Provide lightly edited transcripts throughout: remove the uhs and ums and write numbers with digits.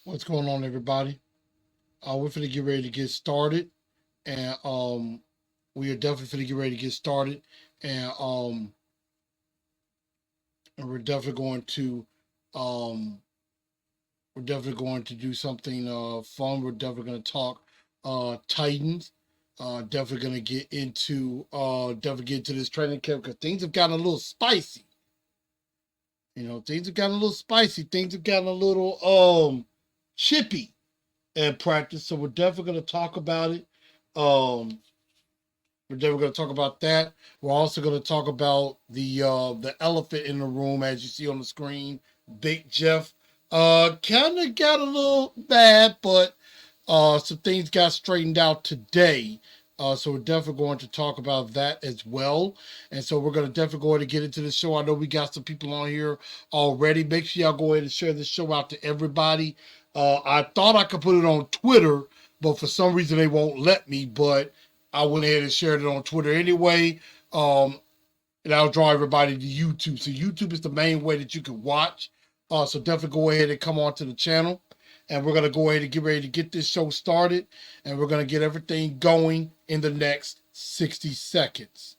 What's going on, everybody? We're finna get ready to get started, and we are definitely finna get ready to get started, and and um, we're definitely going to do something fun. We're definitely going to talk Titans. Definitely going to get into this training camp because things have gotten a little spicy. Things have gotten a little spicy. Things have gotten a little chippy at practice. So we're definitely going to talk about it. Um, we're definitely going to talk about that. We're also going to talk about the elephant in the room, as you see on the screen. Big Jeff kind of got a little bad, but some things got straightened out today. So we're definitely going to talk about that as well. And so we're going to definitely go ahead and get into the show. I know we got some people on here already. Make sure y'all go ahead and share this show out to everybody. I thought I could put it on Twitter, but for some reason they won't let me. But I went ahead and shared it on Twitter anyway. And I'll draw everybody to YouTube. So YouTube is the main way that you can watch. So definitely go ahead and come on to the channel. And we're going to go ahead and get ready to get this show started. And we're going to get everything going in the next 60 seconds.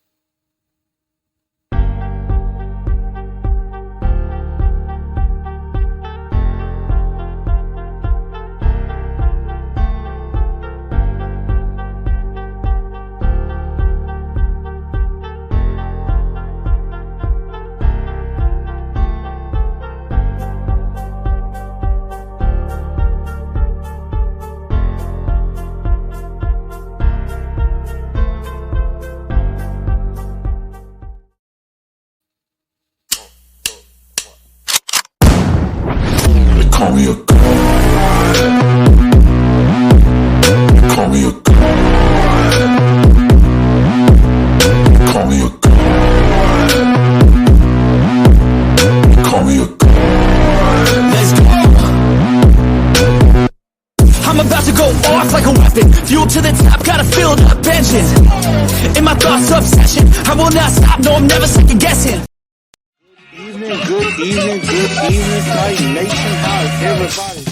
Call me a god. Call me a god. Call me a god. Call me a god. Let's go. I'm about to go off like a weapon. Fuel to the top, got a filled up engine. In my thoughts, obsession. I will not stop, no, I'm never second guessing. Good evening, Titan Nation. How's everybody?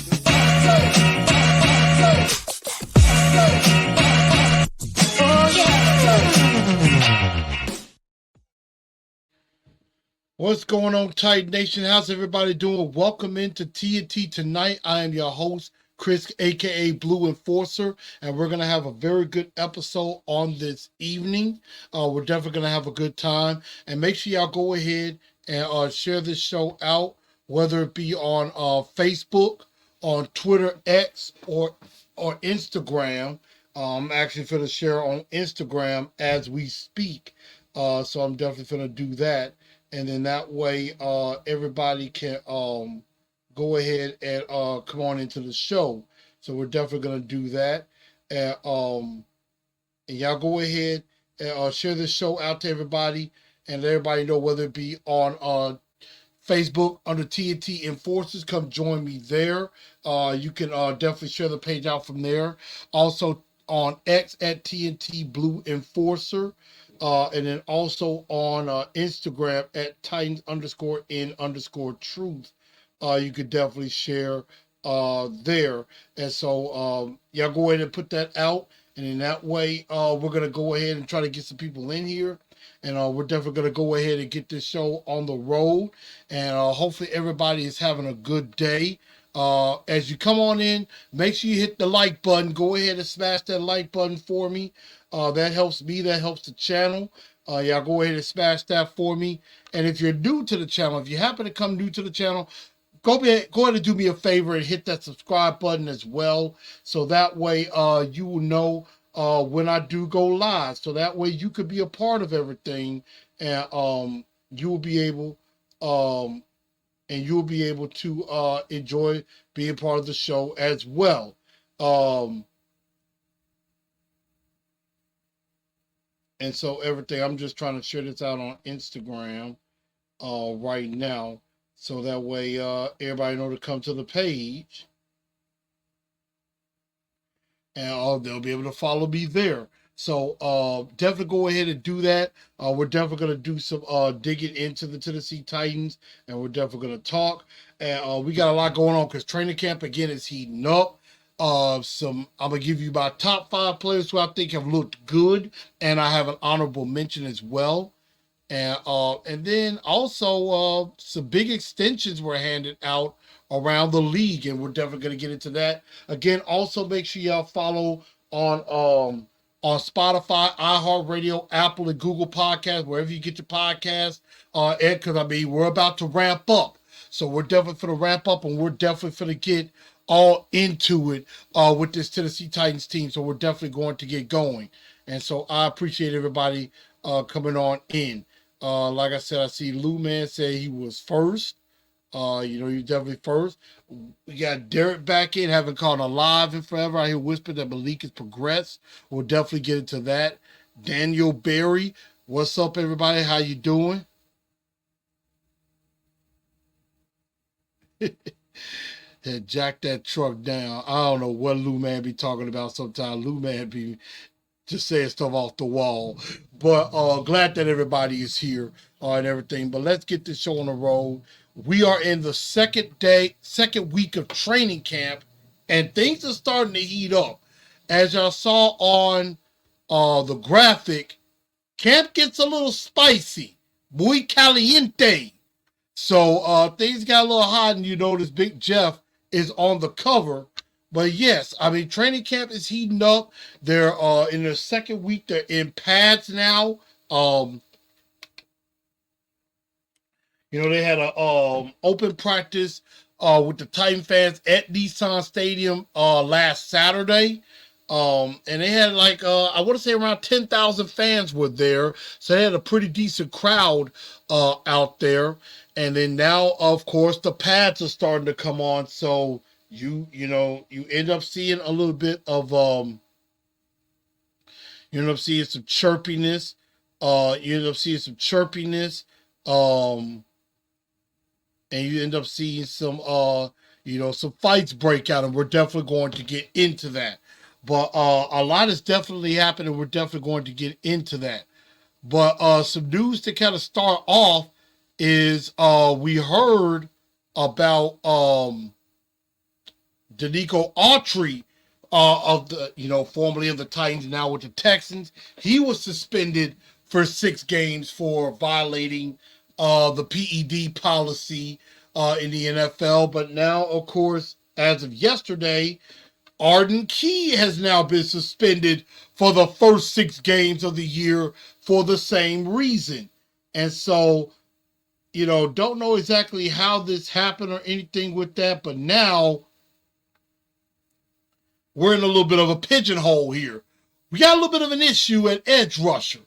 What's going on, Titan Nation? How's everybody doing? Welcome into TNT tonight. I am your host, Chris, aka Blue Enforcer, and we're gonna have a very good episode on this evening. We're definitely gonna have a good time, and make sure y'all go ahead and share this show out, whether it be on Facebook, on Twitter, X, or Instagram. I'm actually gonna share on Instagram as we speak, so I'm definitely gonna do that, and then that way everybody can go ahead and come on into the show. So we're definitely gonna do that, and y'all go ahead and share this show out to everybody, and let everybody know, whether it be on Facebook under TNT Enforcers. Come join me there. You can definitely share the page out from there. Also on X at TNT Blue Enforcer. And then also on Instagram at Titans _in_ truth. You could definitely share there. And so y'all go ahead and put that out. And in that way, we're going to go ahead and try to get some people in here. And we're definitely going to go ahead and get this show on the road. And hopefully everybody is having a good day. As you come on in, make sure you hit the like button. Go ahead and smash that like button for me. That helps me. That helps the channel. Y'all go ahead and smash that for me. And if you're new to the channel, if you happen to come new to the channel, go ahead and do me a favor and hit that subscribe button as well. So that way you will know when I do go live. So that way you could be a part of everything, and you will be able to enjoy being part of the show as well. And so everything, I'm just trying to share this out on Instagram right now, so that way everybody know to come to the page, and they'll be able to follow me there. So definitely go ahead and do that. We're definitely gonna do some digging into the Tennessee Titans, and we're definitely gonna talk. And we got a lot going on because training camp again is heating up. I'm gonna give you my top 5 players who I think have looked good, and I have an honorable mention as well. And then also some big extensions were handed out around the league, and we're definitely going to get into that. Again, also make sure y'all follow on Spotify, iHeartRadio, Apple, and Google Podcasts, wherever you get your podcasts. Because I mean, we're about to ramp up, so we're definitely going to ramp up, and we're definitely going to get all into it with this Tennessee Titans team. So we're definitely going to get going, and so I appreciate everybody coming on in. Like I said, I see Lou Man say he was first. He's definitely first. We got Derek back in, haven't called alive in forever. I hear whisper that Malik has progressed. We'll definitely get into that. Daniel Berry, what's up, everybody? How you doing? Had jack that truck down. I don't know what Lou Man be talking about sometimes. Lou Man be just saying stuff off the wall. But glad that everybody is here and everything. But let's get this show on the road. We are in the second week of training camp, and things are starting to heat up. As y'all saw on the graphic, camp gets a little spicy. Muy caliente. So things got a little hot, and you notice Big Jeff is on the cover. But yes, I mean, training camp is heating up. They're in their second week. They're in pads now. They had a open practice with the Titan fans at Nissan Stadium last Saturday. And they had like I want to say around 10,000 fans were there. So they had a pretty decent crowd out there. And then now, of course, the pads are starting to come on. So you end up seeing a little bit of you end up seeing some chirpiness. You end up seeing some chirpiness. And you end up seeing some some fights break out, and we're definitely going to get into that. But a lot is definitely happening. We're definitely going to get into that. But some news to kind of start off is we heard about Danico Autry of the formerly of the Titans, now with the Texans. He was suspended for 6 games for violating the PED policy in the NFL. But now, of course, as of yesterday, Arden Key has now been suspended for the first 6 games of the year for the same reason. And so, don't know exactly how this happened or anything with that, but now we're in a little bit of a pigeonhole here. We got a little bit of an issue at edge rusher.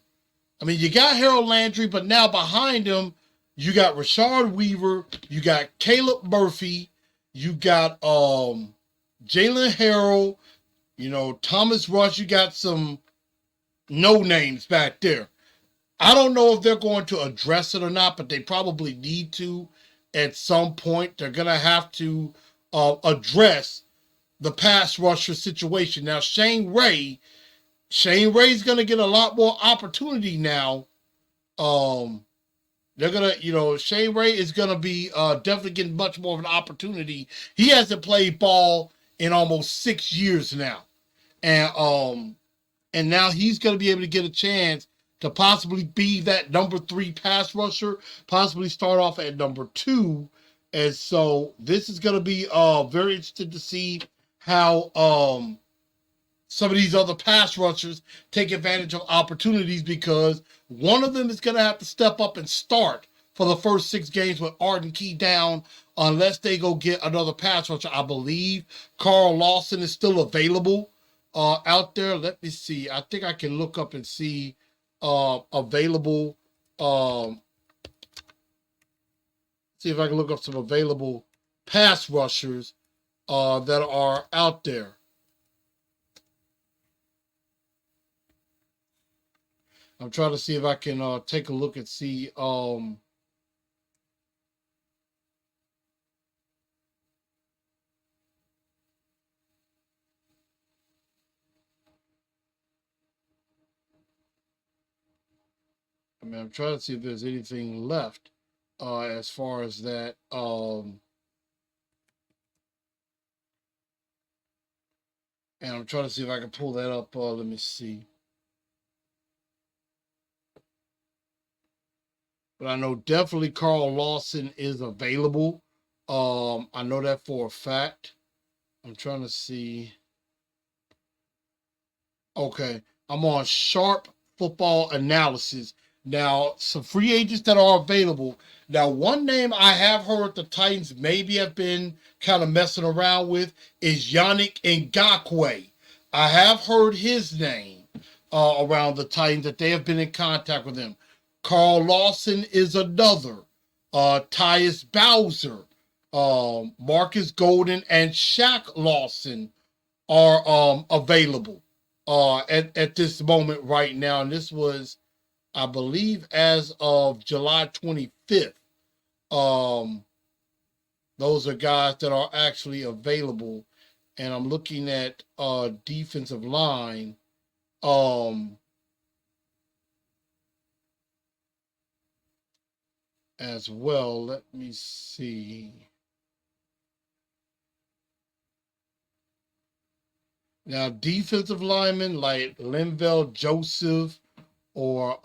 I mean, you got Harold Landry, but now behind him, you got Rashard Weaver, you got Caleb Murphy, you got Jalen Harrell, Thomas Rush. You got some no names back there. I don't know if they're going to address it or not, but they probably need to at some point. They're going to have to address the pass rusher situation. Now, Shane Ray's going to get a lot more opportunity now. They're going to, Shane Ray is going to be definitely getting much more of an opportunity. He hasn't played ball in almost 6 years now. And now he's going to be able to get a chance to possibly be that number 3 pass rusher, possibly start off at number 2. And so this is going to be very interesting to see how some of these other pass rushers take advantage of opportunities, because one of them is going to have to step up and start for the first 6 games with Arden Key down, unless they go get another pass rusher. I believe Carl Lawson is still available out there. Let me see. I think I can look up and see available. See if I can look up some available pass rushers that are out there. I'm trying to see if I can take a look and see. I mean, I'm trying to see if there's anything left as far as that. And I'm trying to see if I can pull that up. Let me see. But I know definitely Carl Lawson is available. I know that for a fact. I'm trying to see. Okay, I'm on Sharp Football Analysis. Now, some free agents that are available. Now, one name I have heard the Titans maybe have been kind of messing around with is Yannick Ngakoue. I have heard his name around the Titans, that they have been in contact with him. Carl Lawson is another. Tyus Bowser, Marcus Golden, and Shaq Lawson are available at this moment right now. And this was, I believe, as of July 25th. Those are guys that are actually available. And I'm looking at defensive line. As well. Let me see. Now, defensive linemen like Linval Joseph or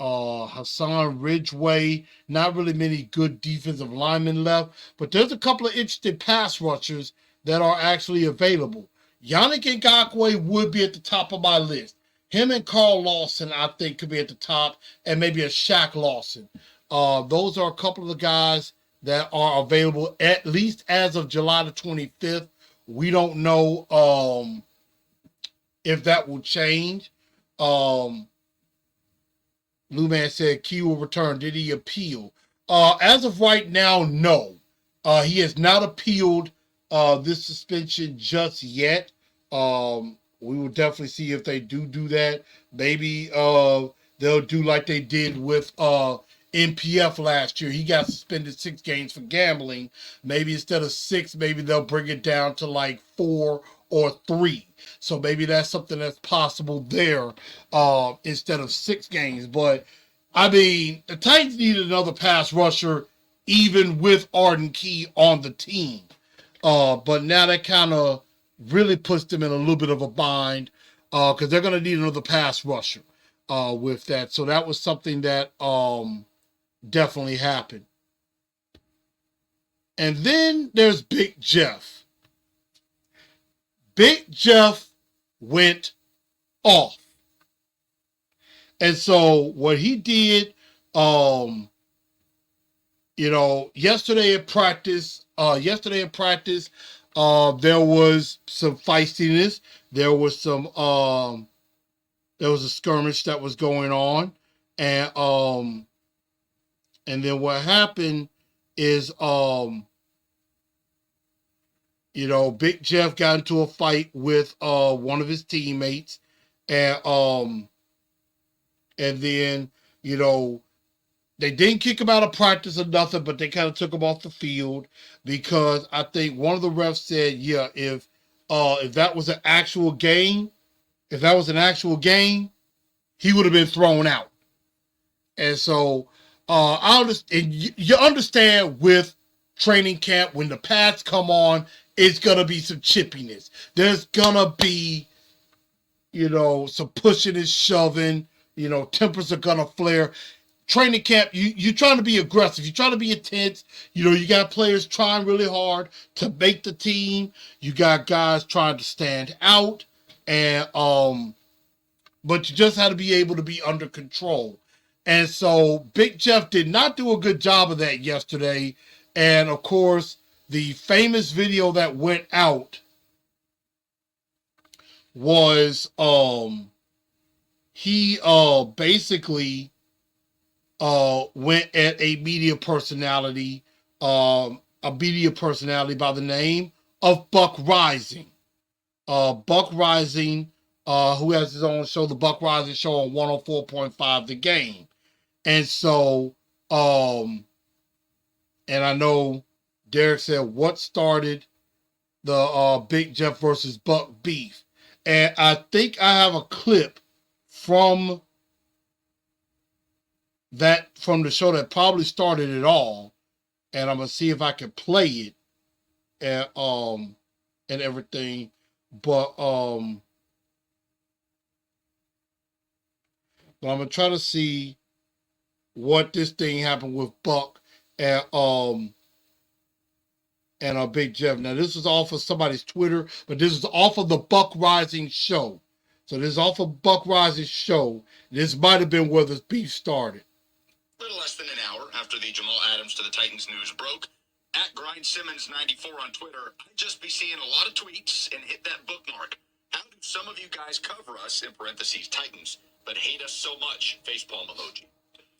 Hassan Ridgeway, not really many good defensive linemen left, but there's a couple of interesting pass rushers that are actually available. Yannick Ngakoue would be at the top of my list. Him and Carl Lawson, I think, could be at the top, and maybe a Shaq Lawson. Those are a couple of the guys that are available, at least as of July the 25th. We don't know if that will change. Lou Man said Key will return. Did he appeal? As of right now, no. He has not appealed this suspension just yet. We will definitely see if they do that. Maybe they'll do like they did with NPF last year. He got suspended 6 games for gambling. Maybe instead of 6, maybe they'll bring it down to like 4 or 3. So maybe that's something that's possible there instead of 6 games. But I mean, the Titans needed another pass rusher, even with Arden Key on the team. But now that kind of really puts them in a little bit of a bind because they're going to need another pass rusher with that. So that was something that definitely happened. And then there's Big Jeff. Big Jeff went off. And so what he did, yesterday in practice, there was some feistiness. There was a skirmish that was going on. And then what happened is, Big Jeff got into a fight with one of his teammates, and then, they didn't kick him out of practice or nothing, but they kind of took him off the field because I think one of the refs said, yeah, if that was an actual game, he would have been thrown out. And so you understand with training camp, when the pads come on, it's going to be some chippiness. There's going to be, some pushing and shoving, tempers are going to flare. Training camp, you're trying to be aggressive. You're trying to be intense. You got players trying really hard to make the team. You got guys trying to stand out. And, but you just had to be able to be under control. And so Big Jeff did not do a good job of that yesterday. And of course, the famous video that went out was he basically went at a media personality by the name of Buck Rising. Buck Rising, who has his own show, the Buck Rising Show on 104.5 The Game. And so, and I know Derek said, what started the Big Jeff versus Buck beef? And I think I have a clip from that from the show that probably started it all, and I'm gonna see if I can play it and everything. But I'm gonna try to see what this thing happened with Buck and Big Jeff. Now this is off of somebody's Twitter, but this is off of the Buck Rising show. So this is off of Buck Rising's show. This might have been where this beef started. Little less than an hour after the Jamal Adams to the Titans news broke, at GrindSimmons94 on Twitter, I'd just be seeing a lot of tweets and hit that bookmark. How do some of you guys cover us, in parentheses, Titans, but hate us so much? Facepalm emoji.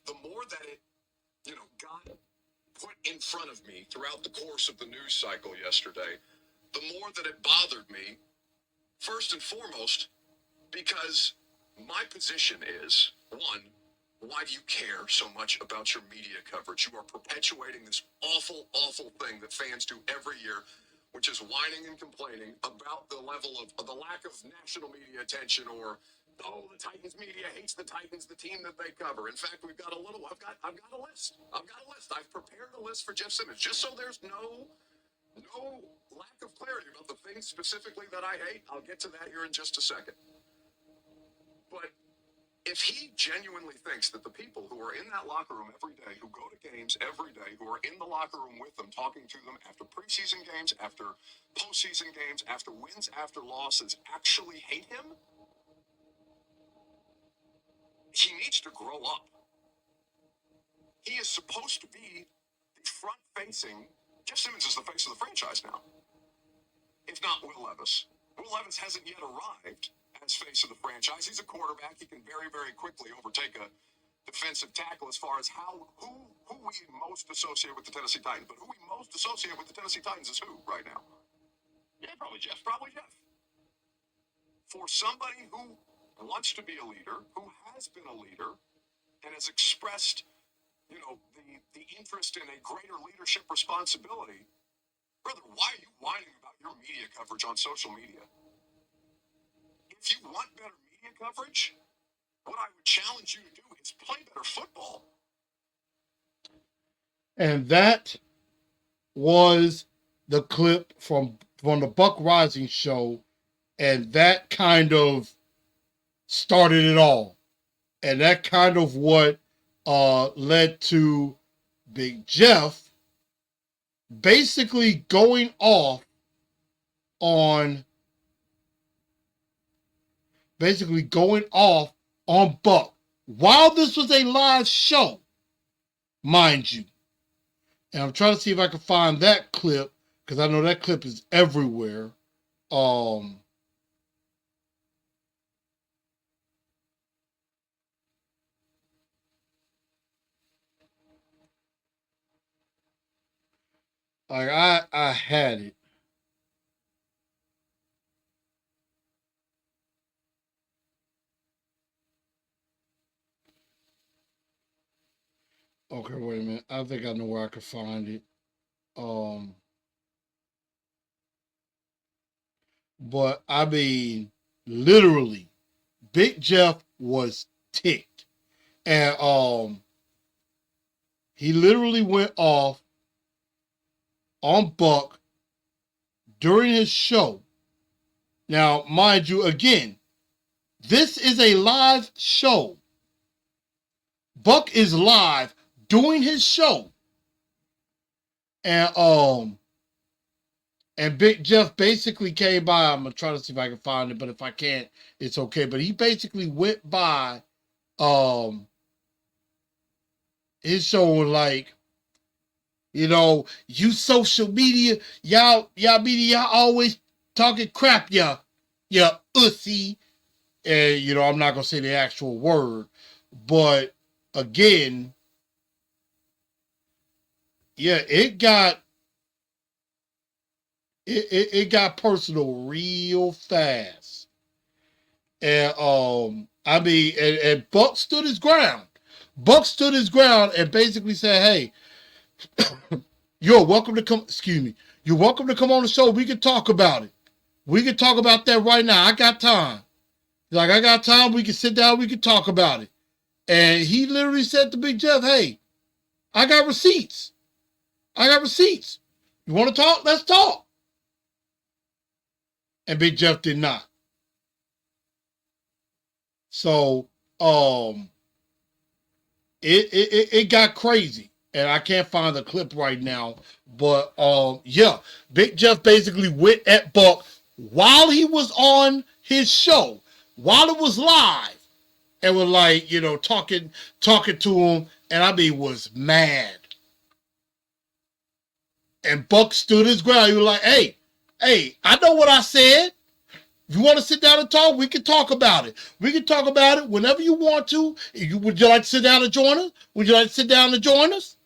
The more that it, got put in front of me throughout the course of the news cycle yesterday, the more that it bothered me, first and foremost, because my position is, one, why do you care so much about your media coverage? You are perpetuating this awful, awful thing that fans do every year, which is whining and complaining about the level of the lack of national media attention, or, oh, the Titans media hates the Titans, the team that they cover. In fact, I've got a list. I've prepared a list for Jeff Simmons, just so there's no lack of clarity about the things specifically that I hate. I'll get to that here in just a second. But if he genuinely thinks that the people who are in that locker room every day, who go to games every day, who are in the locker room with them, talking to them after preseason games, after postseason games, after wins, after losses, actually hate him, he needs to grow up. He is supposed to be the front-facing. Jeff Simmons is the face of the franchise now, if not Will Levis. Will Levis hasn't yet arrived as face of the franchise. He's a quarterback. He can very, very quickly overtake a defensive tackle as far as who we most associate with the Tennessee Titans. But who we most associate with the Tennessee Titans is who right now? Yeah, probably Jeff. For somebody who wants to be a leader, who has been a leader, and has expressed, the interest in a greater leadership responsibility, brother, why are you whining about your media coverage on social media? If you want better media coverage, what I would challenge you to do is play better football. And that was the clip from the Buck Rising show, and that kind of started it all. And that kind of what led to Big Jeff basically going off on Buck while this was a live show, mind you. And I'm trying to see if I can find that clip, because I know that clip is everywhere. I had it. Okay, wait a minute. I think I know where I can find it. But I mean, literally, Big Jeff was ticked. And he literally went off on Buck during his show. Now, mind you, again, this is a live show. Buck is live doing his show. And Big Jeff basically came by. I'm gonna try to see if I can find it, but if I can't, it's okay. But he basically went by his show and like, you social media, y'all always talking crap, ya ussy. And I'm not gonna say the actual word, but again, yeah, it got personal real fast. And I mean, and Buck stood his ground. Buck stood his ground and basically said, hey, you're welcome to come, you're welcome to come on the show. We can talk about it. We can talk about that right now. I got time. Like, I got time. We can sit down. We can talk about it. And he literally said to Big Jeff, hey, I got receipts. I got receipts. You want to talk? Let's talk. And Big Jeff did not. So, it got crazy. And I can't find the clip right now. But, yeah, Big Jeff basically went at Buck while he was on his show, while it was live, and was like, you know, talking to him, and I mean, was mad. And Buck stood his ground. He was like, hey, I know what I said. If you want to sit down and talk, we can talk about it. We can talk about it whenever you want to. Would you like to sit down and join us? Would you like to sit down and join us?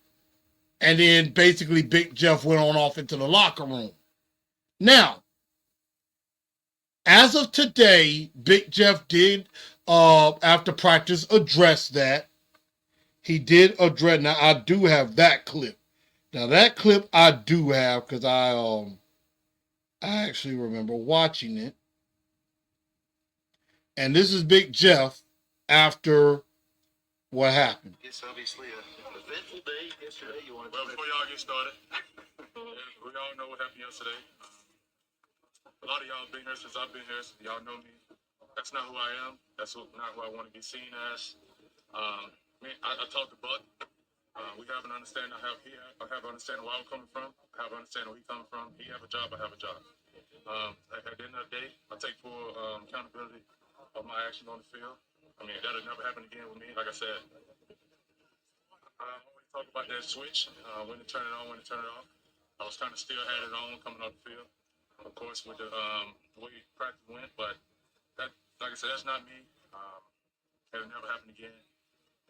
And then basically Big Jeff went on off into the locker room. Now, as of today, Big Jeff did, after practice, address that. He did address. Now, I do have that clip. Now, that clip I do have because I actually remember watching it. And this is Big Jeff after what happened. It's obviously an eventful day yesterday. Well, before y'all get started, we all know what happened yesterday. A lot of y'all have been here since I've been here. So y'all know me. That's not who I am. That's not who I want to be seen as. I talked to Buck. We have an understanding. I have an understanding where I'm coming from. I have an understanding where he's coming from. He have a job. I have a job. At the end of the day, I take full accountability of my action on the field. I mean, that'll never happen again with me. Like I said, I always talk about that switch, when to turn it on, when to turn it off. I was kind of still had it on coming off the field, of course, with the way practice went. But that, like I said, that's not me. It'll never happen again.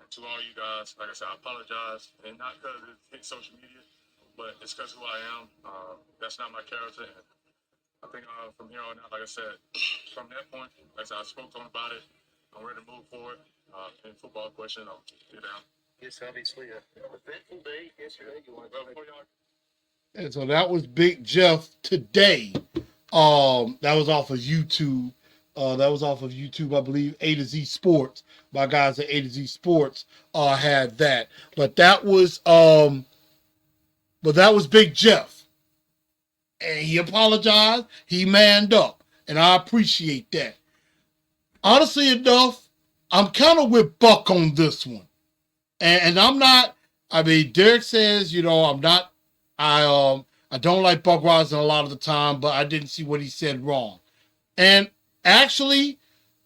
And to all you guys, like I said, I apologize, and not because it hit social media, but it's because who I am. That's not my character. And I think from here on out, like I said, from that point, like I said, I spoke to him about it. I'm ready to move forward. In football question, I'll get down. It's obviously an eventful day yesterday. And so that was Big Jeff today. That was off of YouTube. I believe A to Z Sports. My guys at A to Z Sports had that. But that was Big Jeff. And he apologized. He manned up. And I appreciate that. Honestly enough, I'm kind of with Buck on this one. And I'm not, I mean, Derek says, you know, I don't like Buck Rogers a lot of the time, but I didn't see what he said wrong. And actually,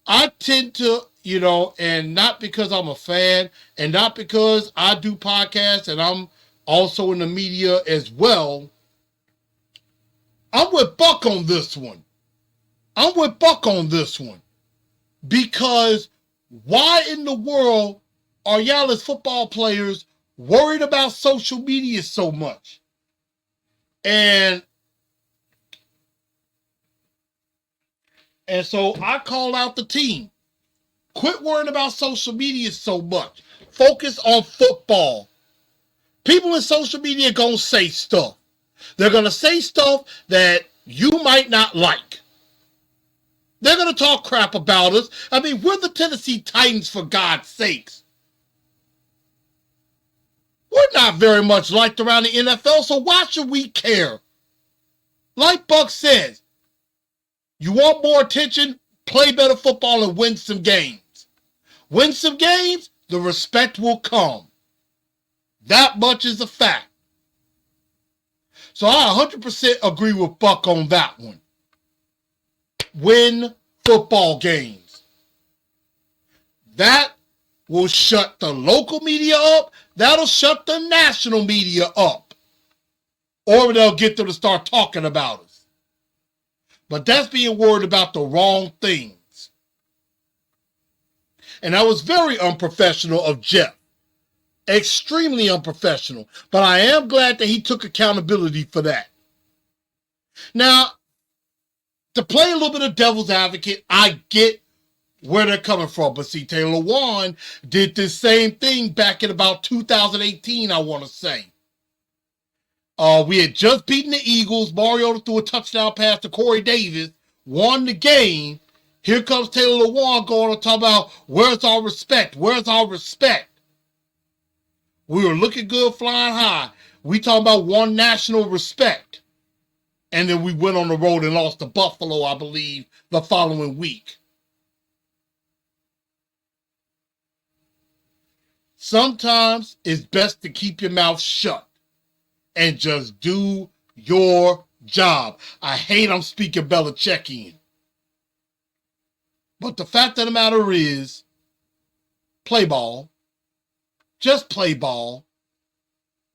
I tend to, you know, and not because I'm a fan and not because I do podcasts and I'm also in the media as well, I'm with Buck on this one. Because why in the world are y'all as football players worried about social media so much? And so I call out the team. Quit worrying about social media so much. Focus on football. People in social media gonna say stuff. They're going to say stuff that you might not like. They're going to talk crap about us. I mean, we're the Tennessee Titans, for God's sakes. We're not very much liked around the NFL, so why should we care? Like Buck says, you want more attention, play better football and win some games. Win some games, the respect will come. That much is a fact. So I 100% agree with Buck on that one. Win football games. That will shut the local media up. That'll shut the national media up. Or they'll get them to start talking about us. But that's being worried about the wrong things. And that was very unprofessional of Jeff. Extremely unprofessional. But I am glad that he took accountability for that. Now, to play a little bit of devil's advocate, I get where they're coming from. But see, Taylor Lewan did this same thing back in about 2018, I want to say. We had just beaten the Eagles. Mariota threw a touchdown pass to Corey Davis, won the game. Here comes Taylor Lewan going to talk about where's our respect? Where's our respect? We were looking good flying high. We talking about one national respect. And then we went on the road and lost to Buffalo, I believe, the following week. Sometimes it's best to keep your mouth shut and just do your job. I hate I'm speaking Belichickian. But the fact of the matter is, play ball. Just play ball.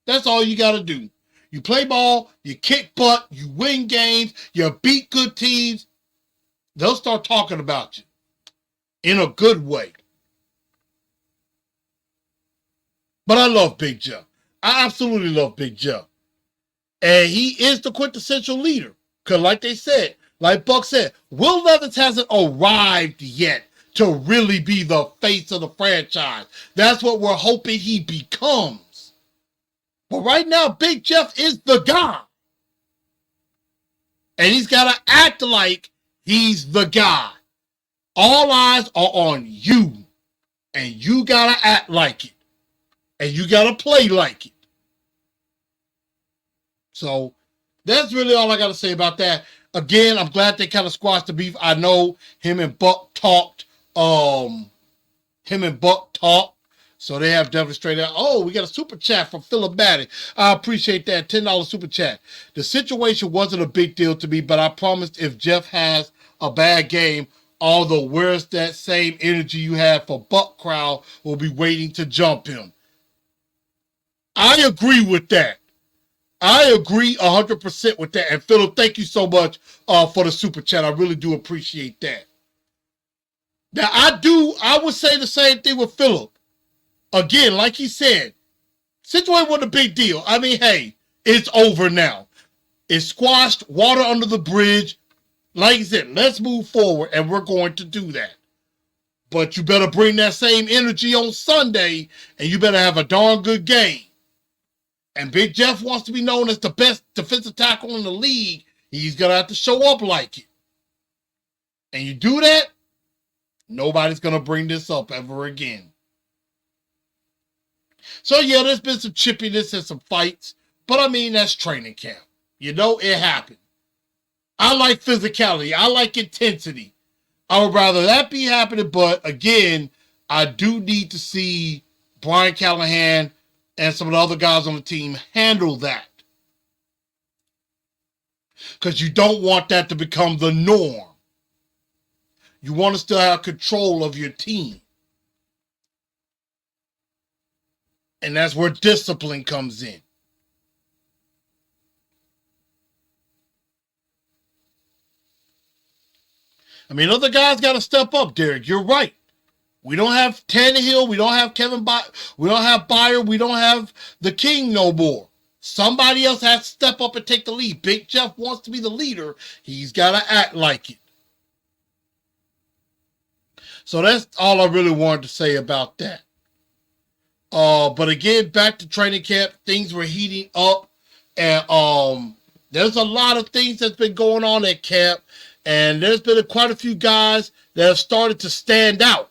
That's all you got to do. You play ball, you kick butt, you win games, you beat good teams. They'll start talking about you in a good way. But I love Big Jeff. I absolutely love Big Jeff. And he is the quintessential leader. Because like they said, like Buck said, Will Levis hasn't arrived yet to really be the face of the franchise. That's what we're hoping he becomes. But right now, Big Jeff is the guy. And he's got to act like he's the guy. All eyes are on you. And you got to act like it. And you got to play like it. So that's really all I got to say about that. Again, I'm glad they kind of squashed the beef. I know him and Buck talked. So they have demonstrated, oh, we got a super chat from Philip Madden. I appreciate that. $10 super chat. The situation wasn't a big deal to me, but I promised if Jeff has a bad game, although where's that same energy you had for Buck crowd will be waiting to jump him. I agree with that. I agree 100% with that. And Philip, thank you so much for the super chat. I really do appreciate that. Now, I would say the same thing with Philip. Again, like he said, situation wasn't a big deal. I mean, hey, it's over now. It's squashed, water under the bridge. Like he said, let's move forward, and we're going to do that. But you better bring that same energy on Sunday, and you better have a darn good game. And Big Jeff wants to be known as the best defensive tackle in the league. He's going to have to show up like it. And you do that, nobody's going to bring this up ever again. So, yeah, there's been some chippiness and some fights. But, I mean, that's training camp. You know, it happened. I like physicality. I like intensity. I would rather that be happening. But, again, I do need to see Brian Callahan and some of the other guys on the team handle that. Because you don't want that to become the norm. You want to still have control of your team. And that's where discipline comes in. I mean, other guys got to step up, Derek. You're right. We don't have Tannehill. We don't have we don't have Byer. We don't have the King no more. Somebody else has to step up and take the lead. Big Jeff wants to be the leader. He's got to act like it. So that's all I really wanted to say about that. But again, back to training camp, things were heating up. And there's a lot of things that's been going on at camp. And there's been quite a few guys that have started to stand out.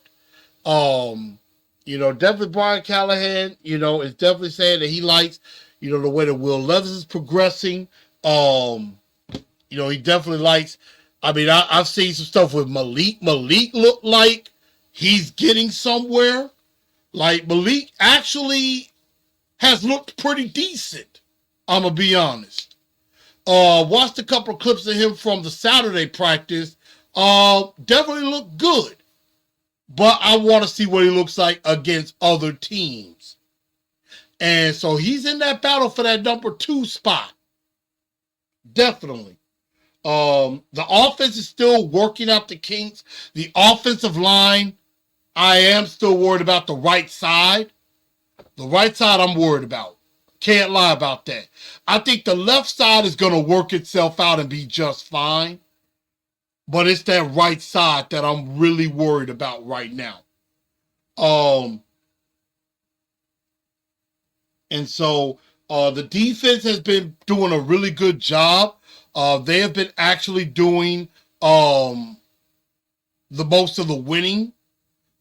Definitely Brian Callahan, is definitely saying that he likes, the way that Will Levis is progressing. He definitely likes, I've seen some stuff with Malik. Malik looked like he's getting somewhere. Like Malik actually has looked pretty decent. I'm going to be honest. Watched a couple of clips of him from the Saturday practice. Definitely looked good. But I want to see what he looks like against other teams. And so he's in that battle for that number 2 spot. Definitely. The offense is still working out the kinks. The offensive line, I am still worried about the right side. The right side I'm worried about. Can't lie about that. I think the left side is going to work itself out and be just fine. But it's that right side that I'm really worried about right now. And so the defense has been doing a really good job. They have been actually doing the most of the winning.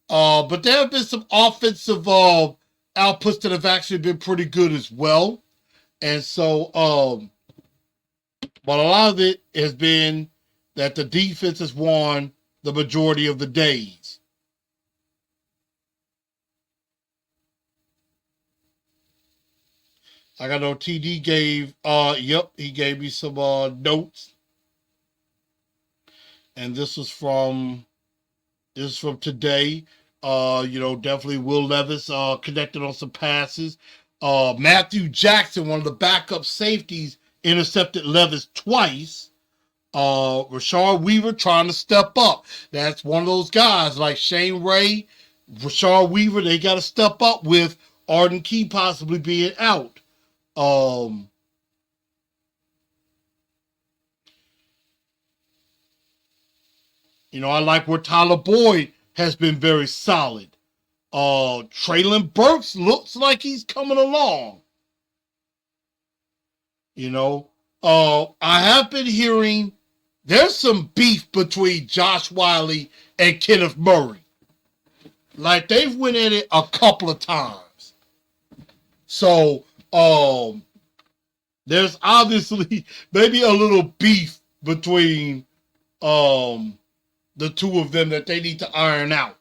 But there have been some offensive outputs that have actually been pretty good as well. And so, but a lot of it has been that the defense has won the majority of the days. Like I know TD gave, he gave me some notes. And this is from today. Definitely Will Levis connected on some passes. Matthew Jackson, one of the backup safeties, intercepted Levis twice. Rashard Weaver trying to step up. That's one of those guys like Shane Ray, Rashard Weaver. They got to step up with Arden Key possibly being out. I like where Tyler Boyd has been very solid. Traylon Burks looks like he's coming along. I have been hearing there's some beef between Josh Wiley and Kenneth Murray. Like they've went at it a couple of times. So, there's obviously maybe a little beef between the two of them that they need to iron out.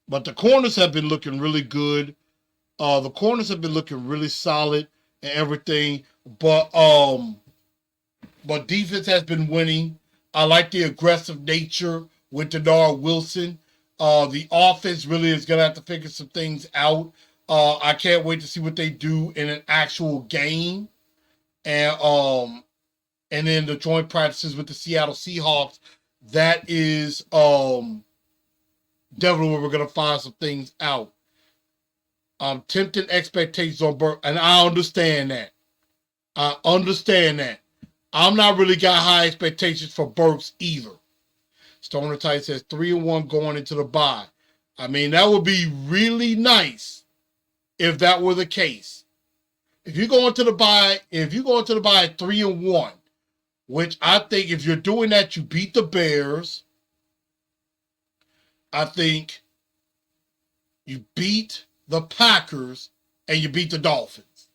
But the corners have been looking really good. The corners have been looking really solid and everything. But defense has been winning. I like the aggressive nature with Denard Wilson. The offense really is going to have to figure some things out. I can't wait to see what they do in an actual game. And then the joint practices with the Seattle Seahawks. That is definitely where we're going to find some things out. Tempting expectations on Burke, and I understand that. I'm not really got high expectations for Burks either. Stoner Tight says 3-1 going into the bye. I mean, that would be really nice if that were the case. If you go into the bye at 3-1, which I think if you're doing that, you beat the Bears. I think you beat the Packers and you beat the Dolphins.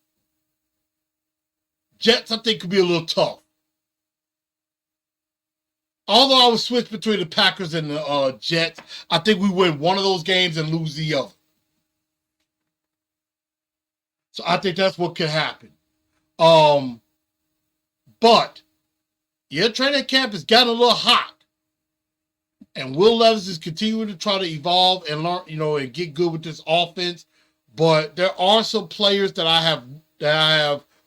Jets, I think, could be a little tough. Although I would switch between the Packers and the Jets, I think we win one of those games and lose the other. So I think that's what could happen. But your training camp has gotten a little hot. And Will Levis is continuing to try to evolve and learn, and get good with this offense. But there are some players that I have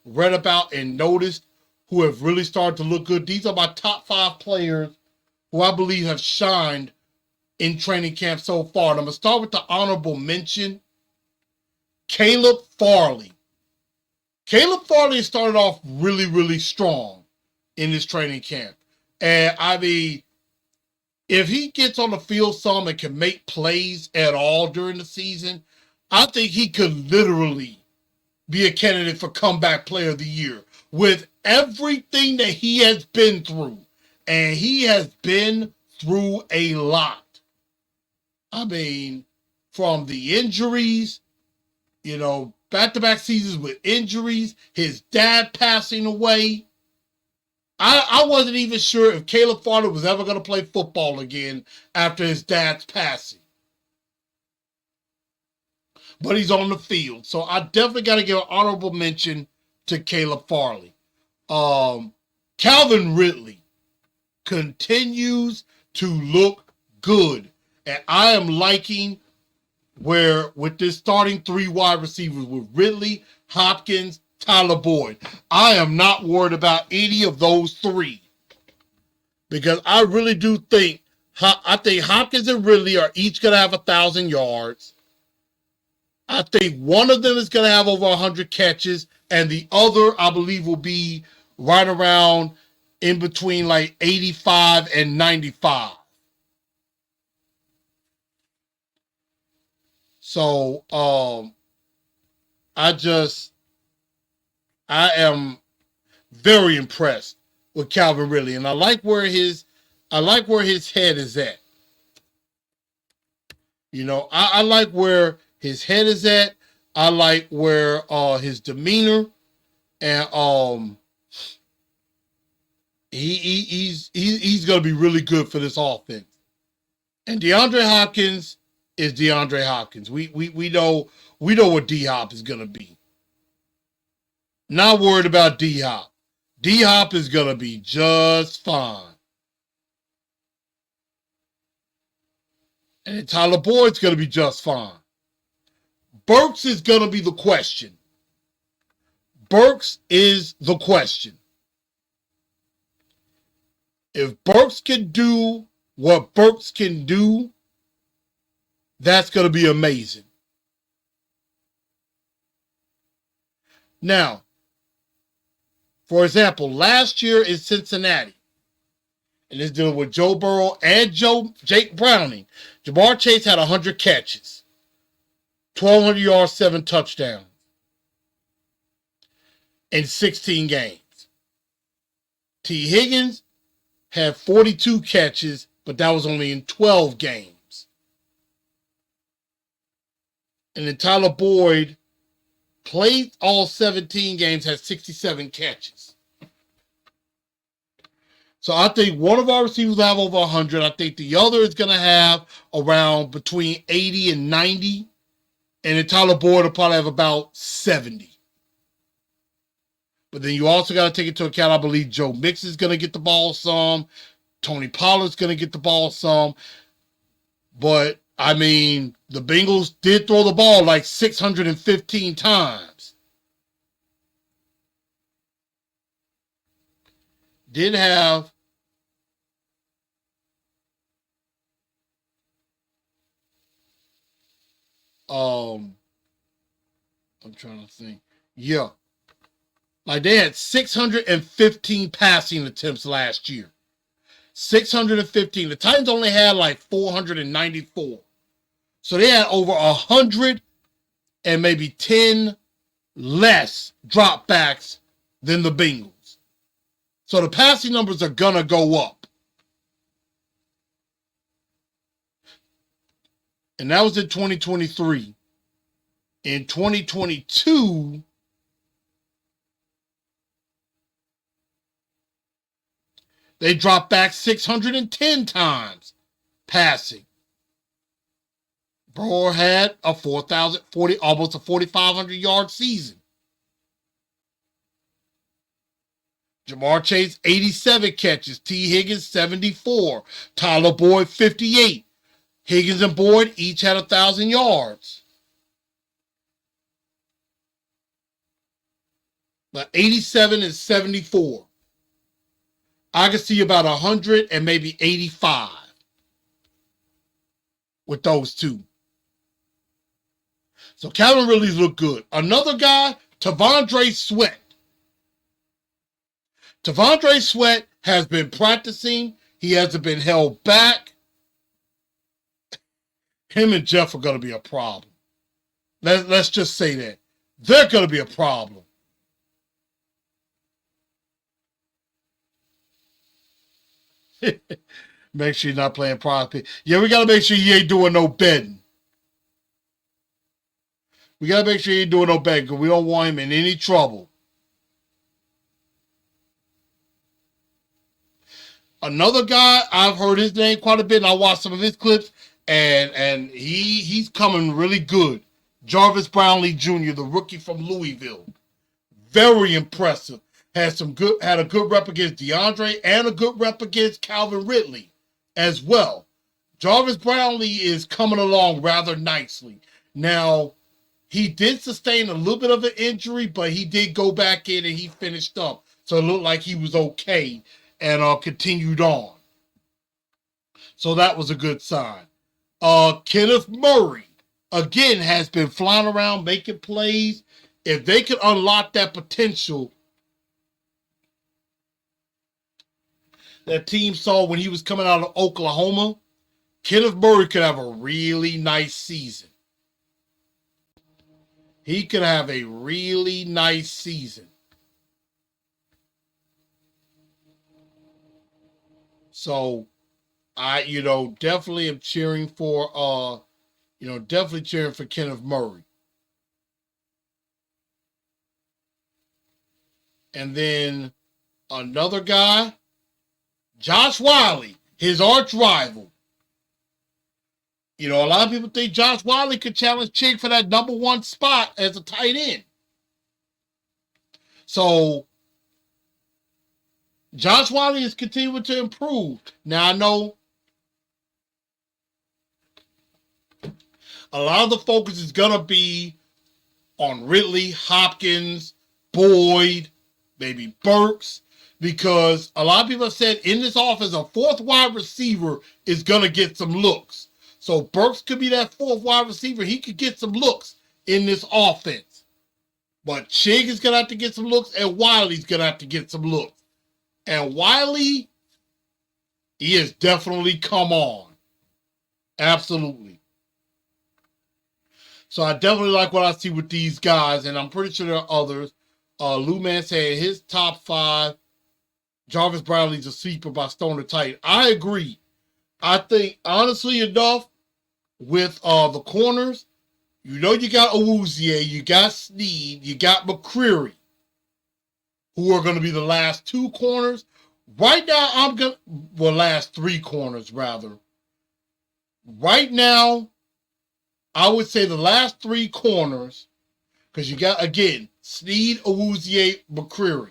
read about and noticed who have really started to look good. These are my top 5 players who I believe have shined in training camp so far. And I'm going to start with the honorable mention, Caleb Farley. Caleb Farley started off really, really strong in this training camp. And I mean, if he gets on the field some and can make plays at all during the season, I think he could literally be a candidate for comeback player of the year with everything that he has been through. And he has been through a lot. I mean, from the injuries, back-to-back seasons with injuries, his dad passing away. I wasn't even sure if Caleb Farley was ever going to play football again after his dad's passing. But he's on the field. So I definitely got to give an honorable mention to Caleb Farley. Calvin Ridley continues to look good. And I am liking where with this starting 3 wide receivers with Ridley, Hopkins, Tyler Boyd. I am not worried about any of those 3 because I really do think Hopkins and Ridley are each going to have 1,000 yards. I think one of them is going to have over 100 catches, and the other, I believe, will be right around in between like 85 and 95. So, I am very impressed with Calvin Ridley, and I like where his I like where his head is at. You know, I like where his head is at. I like where his demeanor and he's gonna be really good for this offense. And DeAndre Hopkins is DeAndre Hopkins. We know what D Hop is gonna be. Not worried about D Hop. D Hop is gonna be just fine. And Tyler Boyd's gonna be just fine. Burks is gonna be the question. Burks is the question. If Burks can do what Burks can do, that's going to be amazing. Now, for example, last year in Cincinnati, and it's dealing with Joe Burrow and Jake Browning, Ja'Marr Chase had 100 catches, 1,200 yards, 7 touchdowns in 16 games. T. Higgins had 42 catches, but that was only in 12 games. And then Tyler Boyd played all 17 games, had 67 catches. So I think one of our receivers will have over 100. I think the other is going to have around between 80 and 90. And then Tyler Boyd will probably have about 70. But then you also got to take into account, I believe Joe Mixon is going to get the ball some. Tony Pollard's going to get the ball some. But, I mean, the Bengals did throw the ball like 615 times. Did have I'm trying to think. Yeah. Like they had 615 passing attempts last year. 615. The Titans only had like 494. So they had over 100 and maybe 10 less dropbacks than the Bengals. So the passing numbers are going to go up. And that was in 2023. In 2022, they dropped back 610 times passing. Burrow had a 4,040, almost a 4,500 yard season. Ja'Marr Chase, 87 catches. T. Higgins, 74. Tyler Boyd, 58. Higgins and Boyd each had 1,000 yards. But 87 and 74. I can see about 100 and maybe 85 with those two. So Calvin Ridley's look good. Another guy, T'Vondre Sweat. T'Vondre Sweat has been practicing. He hasn't been held back. Him and Jeff are going to be a problem. Let's just say that. They're going to be a problem. Make sure you're not playing prospect. Yeah, we got to make sure you ain't doing no betting. We got to make sure you ain't doing no betting because we don't want him in any trouble. Another guy, I've heard his name quite a bit, and I watched some of his clips, and he's coming really good. Jarvis Brownlee Jr., the rookie from Louisville. Very impressive. Had a good rep against DeAndre and a good rep against Calvin Ridley as well. Jarvis Brownlee is coming along rather nicely. Now, he did sustain a little bit of an injury, but he did go back in and he finished up. So it looked like he was okay and continued on. So that was a good sign. Kenneth Murray, again, has been flying around making plays. If they could unlock that potential that team saw when he was coming out of Oklahoma, Kenneth Murray could have a really nice season. He could have a really nice season. So I, definitely am cheering for, definitely cheering for Kenneth Murray. And then another guy, Josh Wiley, his arch rival. A lot of people think Josh Wiley could challenge Chig for that number 1 spot as a tight end. So, Josh Wiley is continuing to improve. Now, I know a lot of the focus is going to be on Ridley, Hopkins, Boyd, maybe Burks, because a lot of people have said in this offense, a 4th wide receiver is going to get some looks. So Burks could be that 4th wide receiver. He could get some looks in this offense. But Chig is going to have to get some looks, and Wiley's going to have to get some looks. And Wiley, he has definitely come on. Absolutely. So I definitely like what I see with these guys, and I'm pretty sure there are others. Lou Man said his top 5, Jarvis Brownlee's a sleeper by Stoner Titan. I agree. I think, honestly enough, with the corners, you got Awuzie, you got Sneed, you got McCreary, who are going to be the last 2 corners. Right now, last 3 corners, rather. Right now, I would say the last 3 corners, because you got, again, Sneed, Awuzie, McCreary.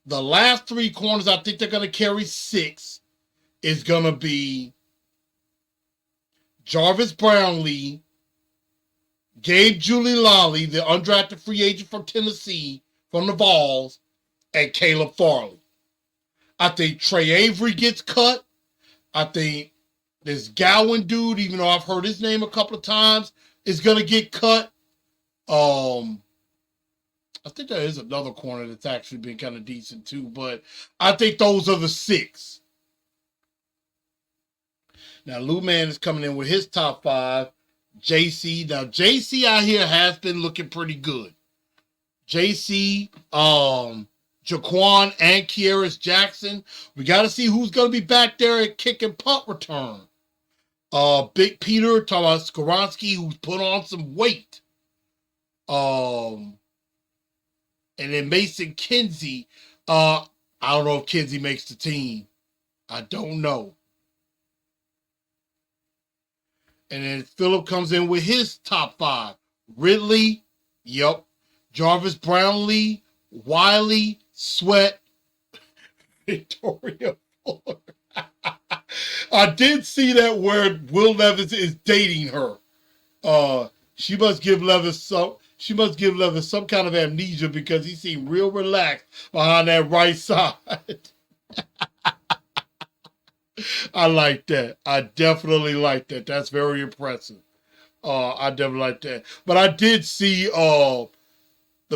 The last 3 corners, I think they're going to carry 6, is going to be Jarvis Brownlee, Gabe Giuliani, the undrafted free agent from Tennessee, from the Vols, and Caleb Farley. I think Trey Avery gets cut. I think this Gowan dude, even though I've heard his name a couple of times, is going to get cut. I think there is another corner that's actually been kind of decent too, but I think those are the 6. Now, Lou Man is coming in with his top 5. JC. Now, JC out here has been looking pretty good. JC, Jaquan, and Kearis Jackson. We got to see who's going to be back there at kick and punt return. Big Peter, Thomas Skoronski, who's put on some weight. And then Mason Kinsey. I don't know if Kinsey makes the team. I don't know. And then Phillip comes in with his top 5. Ridley, yep. Jarvis Brownlee, Wiley, Sweat, Victoria Fuller. I did see that where Will Levis is dating her. She must give Levis some kind of amnesia because he seemed real relaxed behind that right side. I like that. I definitely like that. That's very impressive. I definitely like that. But I did see the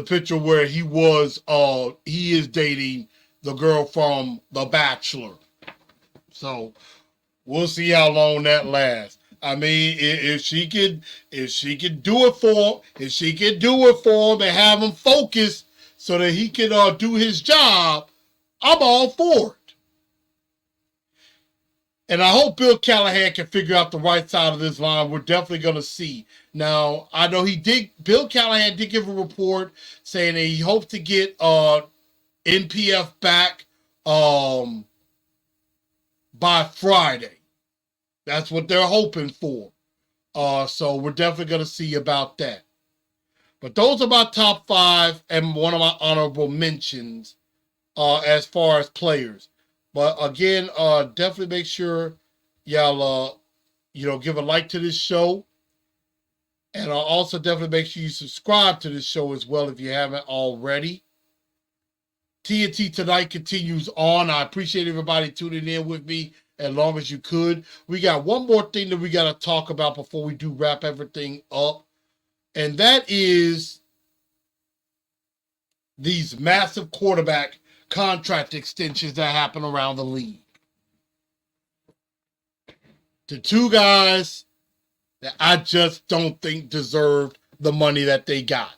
picture where he is dating the girl from The Bachelor. So we'll see how long that lasts. I mean, if she could do it for him and have him focus so that he can do his job, I'm all for it. And I hope Bill Callahan can figure out the right side of this line. We're definitely going to see. Now, I know Bill Callahan did give a report saying that he hopes to get NPF back by Friday. That's what they're hoping for. So we're definitely going to see about that. But those are my top 5 and one of my honorable mentions as far as players. But again, definitely make sure y'all, give a like to this show. And also definitely make sure you subscribe to this show as well if you haven't already. TNT Tonight continues on. I appreciate everybody tuning in with me as long as you could. We got one more thing that we got to talk about before we do wrap everything up. And that is these massive quarterback contract extensions that happen around the league. The 2 guys that I just don't think deserved the money that they got.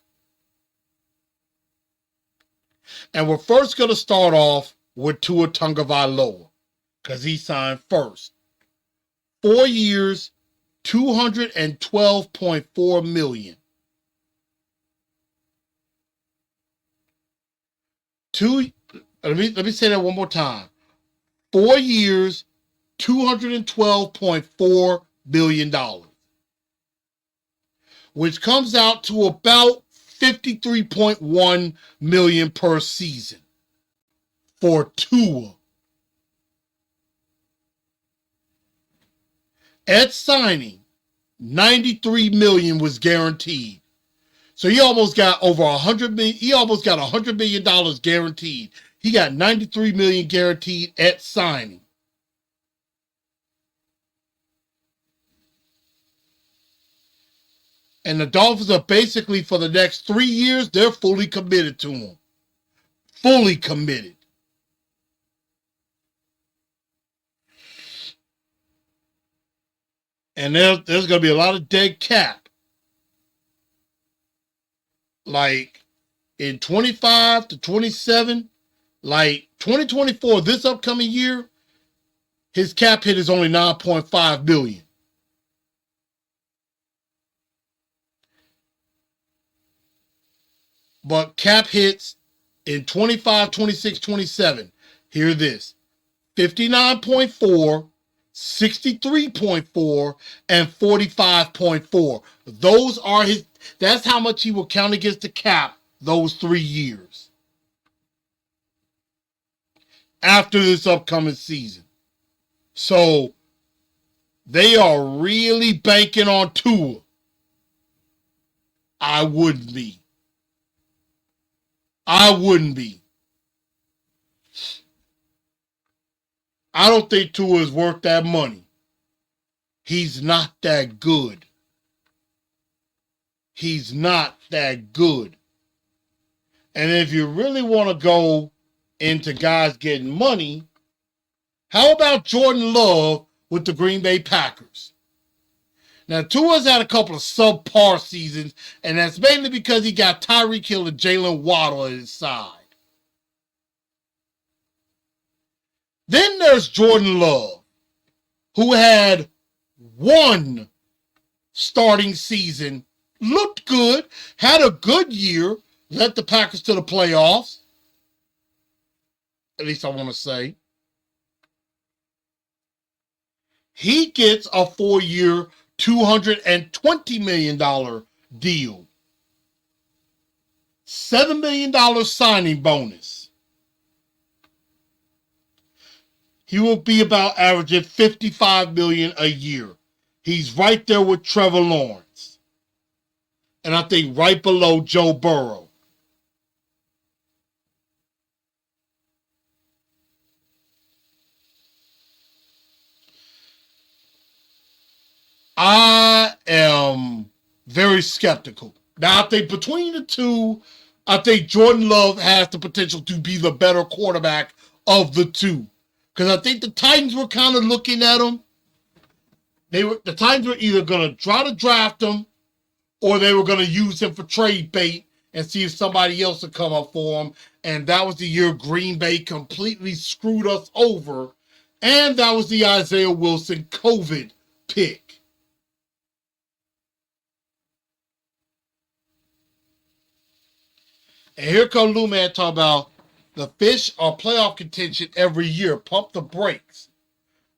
And we're first going to start off with Tua Tagovailoa because he signed first. 4 years, $212.4 million. Let me say that one more time. 4 years, $212.4 billion, which comes out to about $53.1 million per season for Tua. At signing, $93 million was guaranteed. So he almost got over $100 million. He almost got $100 million guaranteed. He got $93 million guaranteed at signing. And the Dolphins are basically, for the next 3 years, they're fully committed to him. Fully committed. And there's going to be a lot of dead cap. Like in 25 to 27, like 2024, this upcoming year, his cap hit is only $9.5 billion. But cap hits in 25, 26, 27. Hear this. 59.4, 63.4, and 45.4. Those are his, that's how much he will count against the cap those 3 years. After this upcoming season. So they are really banking on Tua. I wouldn't be. I wouldn't be. I don't think Tua is worth that money. He's not that good. He's not that good. And if you really want to go into guys getting money, how about Jordan Love with the Green Bay Packers? Now, Tua's had a couple of subpar seasons, and that's mainly because he got Tyreek Hill and Jalen Waddle at his side. Then there's Jordan Love, who had one starting season, looked good, had a good year, led the Packers to the playoffs. At least I want to say. He gets a 4-year, $220 million deal. $7 million signing bonus. He will be about averaging $55 million a year. He's right there with Trevor Lawrence. And I think right below Joe Burrow. I am very skeptical. Now, I think between the two, I think Jordan Love has the potential to be the better quarterback of the two. Because I think the Titans were kind of looking at him. The Titans were either going to try to draft him or they were going to use him for trade bait and see if somebody else would come up for him. And that was the year Green Bay completely screwed us over. And that was the Isaiah Wilson COVID pick. And here comes Lou Man talking about the Fish are playoff contention every year. Pump the brakes.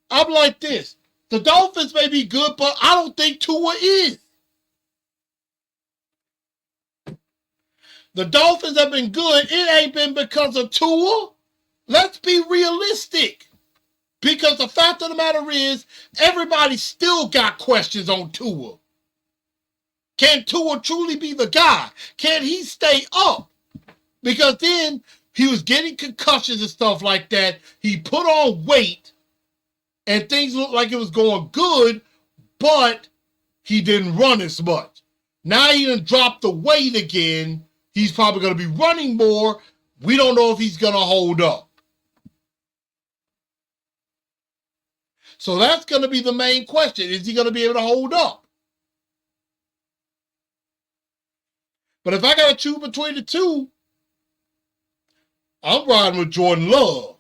I'm like this. The Dolphins may be good, but I don't think Tua is. The Dolphins have been good. It ain't been because of Tua. Let's be realistic. Because the fact of the matter is, everybody still got questions on Tua. Can Tua truly be the guy? Can he stay up? Because then he was getting concussions and stuff like that. He put on weight and things looked like it was going good, but he didn't run as much. Now he done dropped the weight again. He's probably going to be running more. We don't know if he's going to hold up. So that's going to be the main question. Is he going to be able to hold up? But if I got to choose between the two, I'm riding with Jordan Love.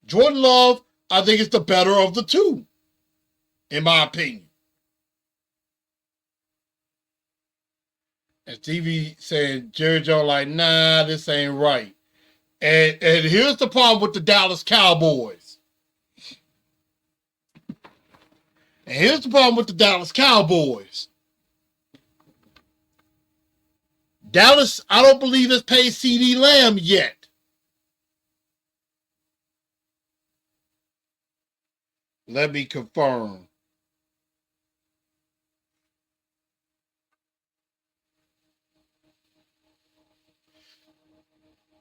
Jordan Love, I think it's the better of the two, in my opinion. And TV saying, Jerry Jones like, nah, this ain't right. And here's the problem with the Dallas Cowboys. And here's the problem with the Dallas Cowboys. Dallas, I don't believe has paid CeeDee Lamb yet. Let me confirm.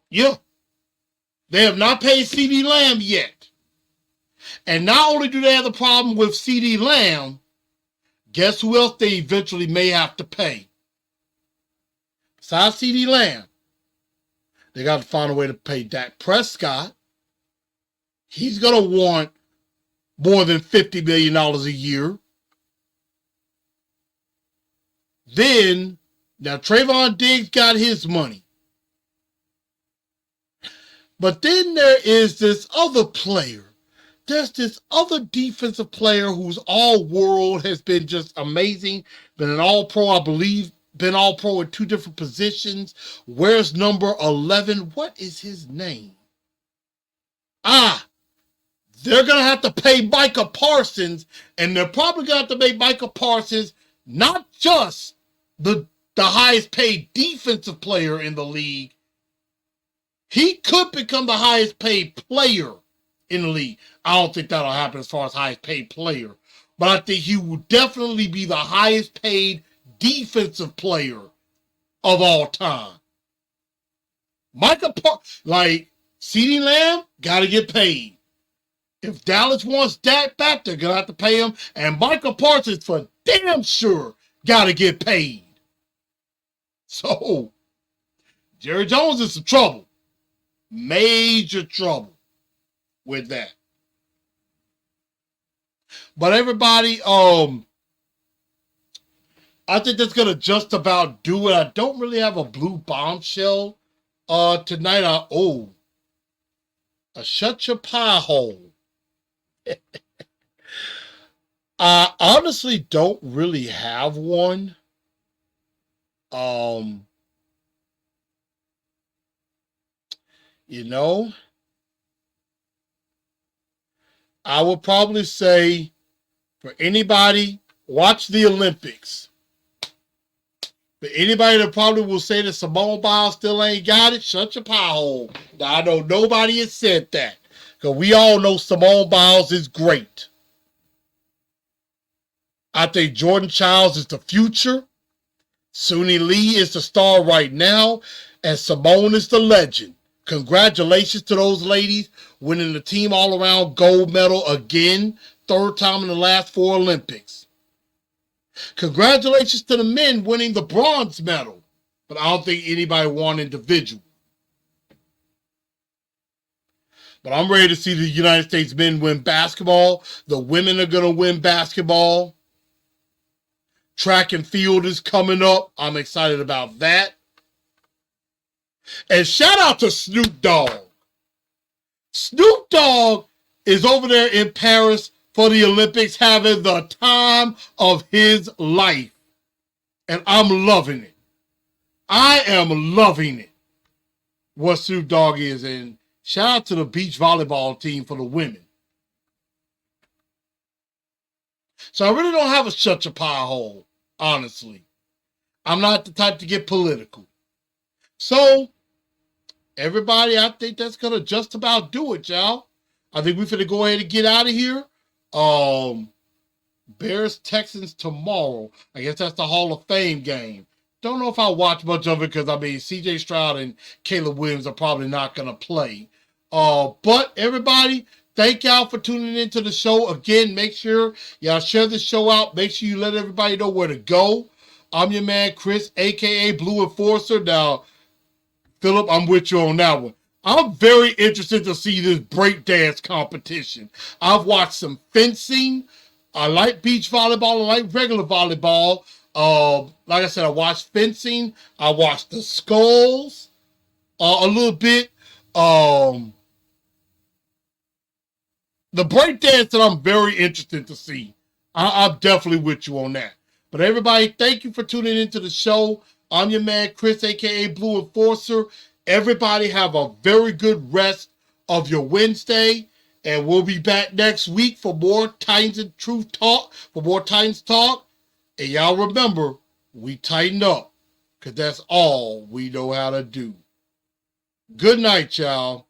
Yeah. They have not paid CeeDee Lamb yet. And not only do they have the problem with CeeDee Lamb, guess who else they eventually may have to pay? Besides CeeDee Lamb, they got to find a way to pay Dak Prescott. He's going to want more than $50 million a year. Then, now Trayvon Diggs got his money. But then there is this other player. There's this other defensive player who's all world, has been just amazing. Been an all pro, I believe. Been all pro in 2 different positions. Where's number 11? What is his name? They're going to have to pay Micah Parsons, and they're probably going to have to make Micah Parsons not just the highest paid defensive player in the league. He could become the highest paid player in the league. I don't think that'll happen as far as highest paid player, but I think he will definitely be the highest paid defensive player of all time. Like CeeDee Lamb, got to get paid. If Dallas wants Dak back, they're going to have to pay him. And Micah Parsons, for damn sure, got to get paid. So, Jerry Jones is in trouble. Major trouble with that. But everybody, I think that's going to just about do it. I don't really have a blue bombshell tonight. A shut your pie hole. I honestly don't really have one. You know, I would probably say for anybody, watch the Olympics. For anybody that probably will say that Simone Biles still ain't got it, shut your pie hole. Now, I know nobody has said that, because we all know Simone Biles is great. I think Jordan Childs is the future. Suni Lee is the star right now. And Simone is the legend. Congratulations to those ladies winning the team all-around gold medal again. 3rd time in the last 4 Olympics. Congratulations to the men winning the bronze medal. But I don't think anybody won individual. But I'm ready to see the United States men win basketball. The women are going to win basketball. Track and field is coming up. I'm excited about that. And shout out to Snoop Dogg. Snoop Dogg is over there in Paris for the Olympics having the time of his life. And I'm loving it. I am loving it. What Snoop Dogg is. And shout out to the beach volleyball team for the women. So I really don't have a shut your pie hole, honestly. I'm not the type to get political. So, everybody, I think that's going to just about do it, y'all. I think we're going to go ahead and get out of here. Bears Texans tomorrow. I guess that's the Hall of Fame game. Don't know if I'll watch much of it because, CJ Stroud and Caleb Williams are probably not going to play. But, everybody, thank y'all for tuning into the show. Again, make sure y'all share the show out. Make sure you let everybody know where to go. I'm your man, Chris, a.k.a. Blue Enforcer. Now, Philip, I'm with you on that one. I'm very interested to see this breakdance competition. I've watched some fencing. I like beach volleyball. I like regular volleyball. Like I said, I watched fencing. I watched the sculls a little bit. The breakdancing, I'm very interested to see. I'm definitely with you on that. But everybody, thank you for tuning into the show. I'm your man, Chris, aka Blue Enforcer. Everybody have a very good rest of your Wednesday. And we'll be back next week for more Titans and Truth Talk, for more Titans Talk. And y'all remember, we tighten up, because that's all we know how to do. Good night, y'all.